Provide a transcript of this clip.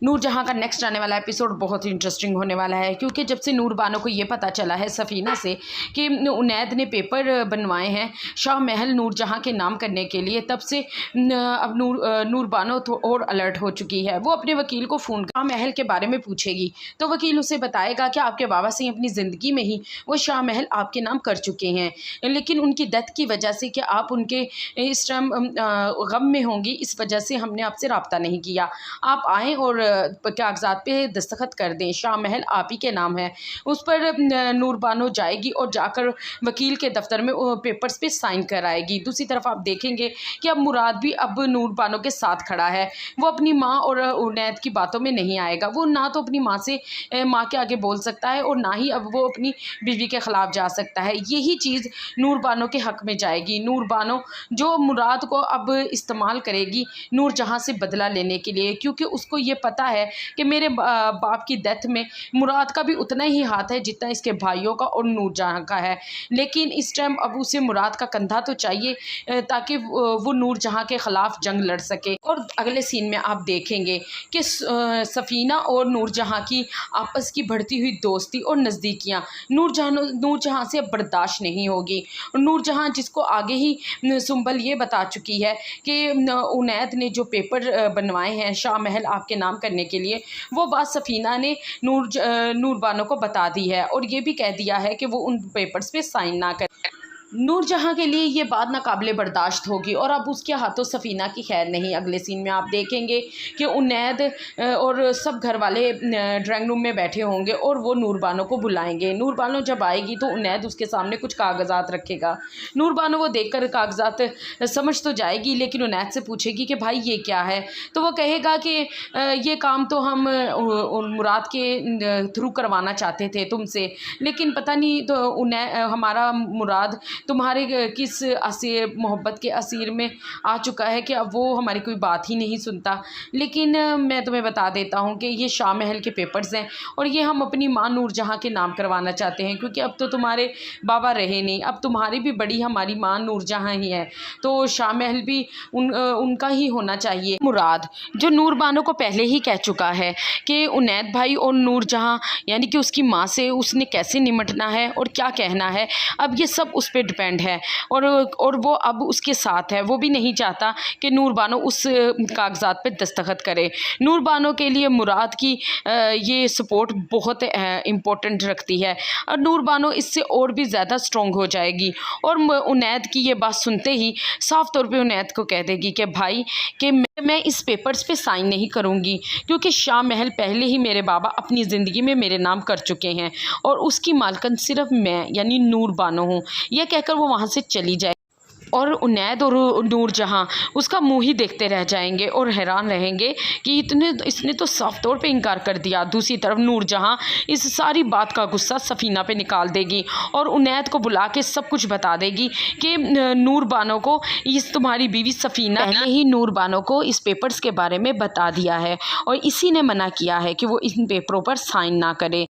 नूर जहाँ का नेक्स्ट आने वाला एपिसोड बहुत ही इंटरेस्टिंग होने वाला है, क्योंकि जब से नूर बानो को ये पता चला है सफ़ीना से कि उनैद ने पेपर बनवाए हैं शाह महल नूर जहाँ के नाम करने के लिए, तब से अब नूर बानो तो और अलर्ट हो चुकी है। वो अपने वकील को फ़ोन शाह महल के बारे में पूछेगी तो वकील उसे बताएगा कि आपके बाबा सिंह अपनी ज़िंदगी में ही वो शाह महल आपके नाम कर चुके हैं, लेकिन उनकी डेथ की वजह से कि आप उनके इस टाइम गम में होंगी, इस वजह से हमने आपसे रब्ता नहीं किया। आप आएँ और कागजात पे दस्तखत कर दें, शाह महल आप ही के नाम है। उस पर नूर बानो जाएगी और जाकर वकील के दफ्तर में पेपर्स पे साइन कराएगी। दूसरी तरफ आप देखेंगे कि अब मुराद भी अब नूर बानो के साथ खड़ा है। वो अपनी माँ और उनैद की बातों में नहीं आएगा। वो ना तो अपनी माँ से माँ के आगे बोल सकता है और ना ही अब वो अपनी बीवी के ख़िलाफ़ जा सकता है। यही चीज़ नूर बानो के हक़ में जाएगी। नूर बानो जो मुराद को अब इस्तेमाल करेगी नूर जहाँ से बदला लेने के लिए, क्योंकि उसको ये पता है कि मेरे बाप की डेथ में मुराद का भी उतना ही हाथ है जितना इसके भाइयों का और नूर जहाँ का है। लेकिन इस टाइम अब उसे मुराद का कंधा तो चाहिए ताकि वो नूर जहाँ के ख़िलाफ़ जंग लड़ सके। और अगले सीन में आप देखेंगे कि सफ़ीना और नूर जहाँ की आपस की बढ़ती हुई दोस्ती और नज़दीकियाँ नूर जहाँ से अब बर्दाश्त नहीं होगी। नूर जहाँ जिसको आगे ही सुंबल ये बता चुकी है कि उनैद ने जो पेपर बनवाए हैं शाह महल आपके नाम करने के लिए, वो बात सफ़ीना ने नूर बानो को बता दी है और ये भी कह दिया है कि वो उन पेपर्स पे साइन ना करे। नूर जहाँ के लिए ये बात नाकाबिले बर्दाश्त होगी और अब उसके हाथों सफ़ीना की खैर नहीं। अगले सीन में आप देखेंगे कि उनैद और सब घर वाले ड्राइंग रूम में बैठे होंगे और वो नूर बानो को बुलाएंगे। नूर बानो जब आएगी तो उनैद उसके सामने कुछ कागजात रखेगा। नूर बानो वो देखकर कागजात समझ तो जाएगी, लेकिन उनैद से पूछेगी कि भाई ये क्या है, तो वो कहेगा कि ये काम तो हम मुराद के थ्रू करवाना चाहते थे तुमसे, लेकिन पता नहीं तो हमारा मुराद तुम्हारे किस असीर मोहब्बत के असीर में आ चुका है कि अब वो हमारी कोई बात ही नहीं सुनता। लेकिन मैं तुम्हें बता देता हूँ कि ये शाह महल के पेपर्स हैं और ये हम अपनी माँ नूर जहाँ के नाम करवाना चाहते हैं, क्योंकि अब तो तुम्हारे बाबा रहे नहीं, अब तुम्हारी भी बड़ी हमारी माँ नूर जहाँ ही है, तो शाह महल भी उनका ही होना चाहिए। मुराद जो नूर बानो को पहले ही कह चुका है कि उनैद भाई और नूर जहाँ यानी कि उसकी माँ से उसने कैसे निमटना है और क्या कहना है, अब ये सब उस पर डिपेंड है और वो अब उसके साथ है। वो भी नहीं चाहता कि नूर बानो उस कागजात पे दस्तखत करे। नूर बानो के लिए मुराद की ये सपोर्ट बहुत इम्पोर्टेंट रखती है और नूर बानो इससे और भी ज़्यादा स्ट्रॉन्ग हो जाएगी और उनैद की ये बात सुनते ही साफ तौर पे उनैद को कह देगी कि भाई कि मैं इस पेपर्स पे साइन नहीं करूँगी, क्योंकि शाह महल पहले ही मेरे बाबा अपनी ज़िंदगी में मेरे नाम कर चुके हैं और उसकी मालकन सिर्फ मैं यानी नूर बानो हूँ। यह कहकर वो वहाँ से चली जाए और उनैद और नूर जहाँ उसका मुंह ही देखते रह जाएंगे और हैरान रहेंगे कि इसने तो साफ तौर पे इनकार कर दिया। दूसरी तरफ नूर जहाँ इस सारी बात का गुस्सा सफ़ीना पे निकाल देगी और उनैद को बुला के सब कुछ बता देगी कि नूर बानो को इस तुम्हारी बीवी सफ़ीना पहले ही नूर बानो को इस पेपर्स के बारे में बता दिया है और इसी ने मना किया है कि वो इन पेपरों पर साइन ना करे।